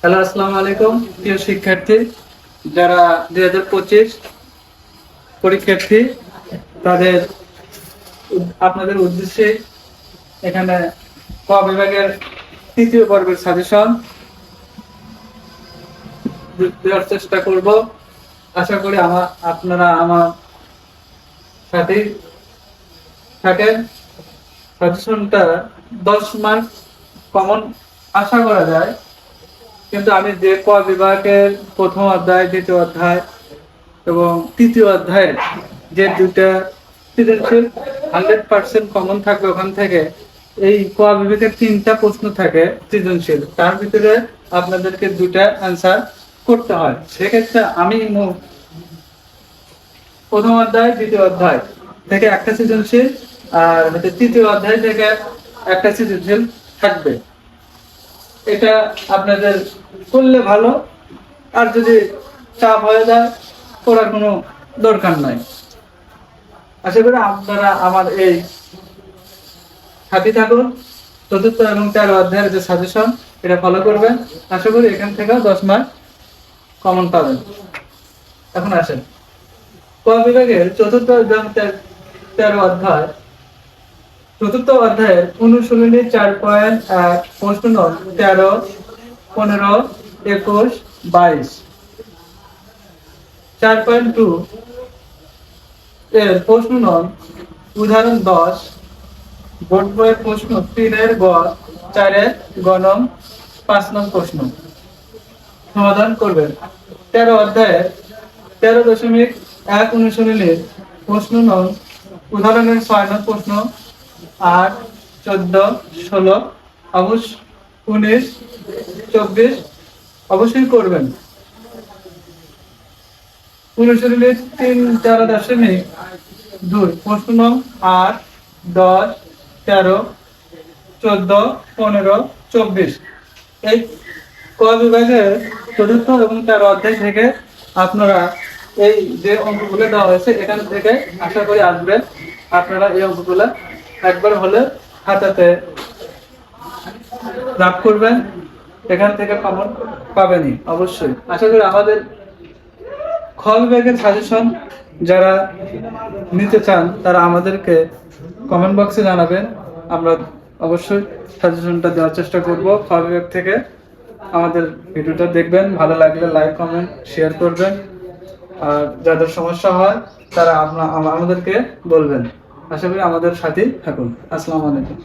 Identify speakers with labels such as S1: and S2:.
S1: Hello, আসসালামু আলাইকুম প্রিয় শিক্ষার্থী। যারা 2025 পরীক্ষার্থী, তাদের আপনাদের উদ্দেশ্যে এখানে ক বিভাগের তৃতীয় পর্বের সাজেশন দেওয়ার চেষ্টা করব। আশা করি আপনারা আমার সাথে থাকেন। সাজেশনটা 10 মার্ক কমন আশা করা যায়, কিন্তু আমি যে ক বিভাগের প্রথম অধ্যায়, দ্বিতীয় অধ্যায় এবং তৃতীয় অধ্যায়ের যে দুটা সৃজনশীল 100% কমন থাকবে, ওখান থেকে এই ক বিভাগের 3টা প্রশ্ন থাকে সৃজনশীল, তার ভিতরে আপনাদেরকে দুটা অ্যান্সার করতে হয়। সেক্ষেত্রে আমি প্রথম অধ্যায়, দ্বিতীয় অধ্যায় থেকে একটা সৃজনশীল, আর তৃতীয় অধ্যায় থেকে একটা সৃজনশীল থাকবে। এটা আপনাদের করলে ভালো, আর যদি চাপ হয়ে যায় করার কোনো দরকার নাই। আশা করি আপনারা আমার এই সাথে থাকুন। চতুর্থ এবং 13 অধ্যায়ের যে সাজেশন, এটা ফলো করবেন। আশা করি এখান থেকেও 10 মার্ক কমন পাবেন। এখন আসেন ক বিভাগের চতুর্থ এবং 13 অধ্যায়। চতুর্থ অধ্যায়ের অনুশীলনী 4.1 প্রশ্ন নং 13, 15, 21, 22। 4.2 এর প্রশ্ন নং উদাহরণ 10, বোর্ড বইয়ের প্রশ্ন 3 এর গ, 4 এর গ নং, 5 নং প্রশ্ন সমাধান করবেন। 13 অধ্যায়ের 13.1 অনুশীলনীর প্রশ্ন নং উদাহরণের 6 নং প্রশ্ন 8, 14, 16, 19, 24 অবশ্যই করবেন। অনুশীলনীর 3.4.2 প্রশ্ন নং 8, 10, 13, 14, 15, 24। এই ক বিভাগের চতুর্থ এবং 13 অধ্যায় থেকে আপনারা এই যে অঙ্কগুলো দেওয়া হয়েছে, এখান থেকে আশা করি আসবে। আপনারা এই অঙ্কগুলো একবার হলে খাতাতে লাভ করবেন, এখান থেকে কমন পাবেনই অবশ্যই। আশা করি আমাদের খ বিভাগের সাজেশন যারা নিতে চান, তারা আমাদেরকে কমেন্ট বক্সে জানাবেন। আমরা অবশ্যই সাজেশনটা দেওয়ার চেষ্টা করব। খ বিভাগ থেকে আমাদের ভিডিওটা দেখবেন, ভালো লাগলে লাইক, কমেন্ট, শেয়ার করবেন। আর যাদের সমস্যা হয় তারা আমাদেরকে বলবেন। আশা করি আমাদের সাথেই থাকুন। আসসালামু আলাইকুম।